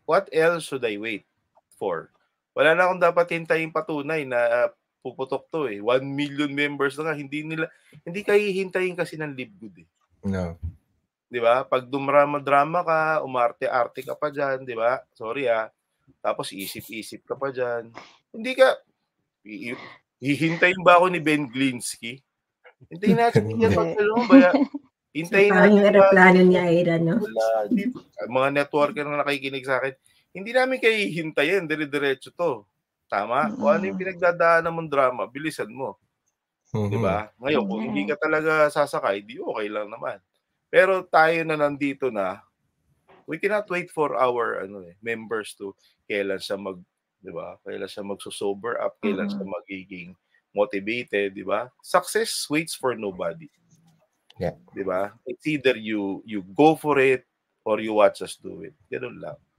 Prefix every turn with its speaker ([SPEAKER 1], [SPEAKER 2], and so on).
[SPEAKER 1] what else should I wait for? Wala na akong dapat hintayin patunay na puputok to eh. 1 million members na nga, hindi kayo hihintayin kasi ng live good eh.
[SPEAKER 2] No.
[SPEAKER 1] 'Di ba? Pag dumrama-drama ka, umarte-arte ka pa diyan, 'di ba? Sorry Tapos isip-isip ka pa diyan. Hindi ka hihintayin ba ako ni Ben Glinsky? Hintayin natin yan hintayin
[SPEAKER 3] so,
[SPEAKER 1] natin
[SPEAKER 3] yung aeroplano niya ay no?
[SPEAKER 1] Wala. Mga networker na nakikinig sa akin, hindi namin kayo hihintayin, dire-diretso to. Tama? Kung ano yung pinagdadaanan mong drama, bilisan mo. Diba? Ngayon, kung hindi ka talaga sasakay, di okay lang naman. Pero tayo na nandito na, we cannot wait for our members to kailan siya diba? Kailan siya magso-sober up, kailan siya magiging motivated, diba? Success waits for nobody.
[SPEAKER 2] Yeah.
[SPEAKER 1] Diba? It's either you go for it or you watch us do it. Ganun lang.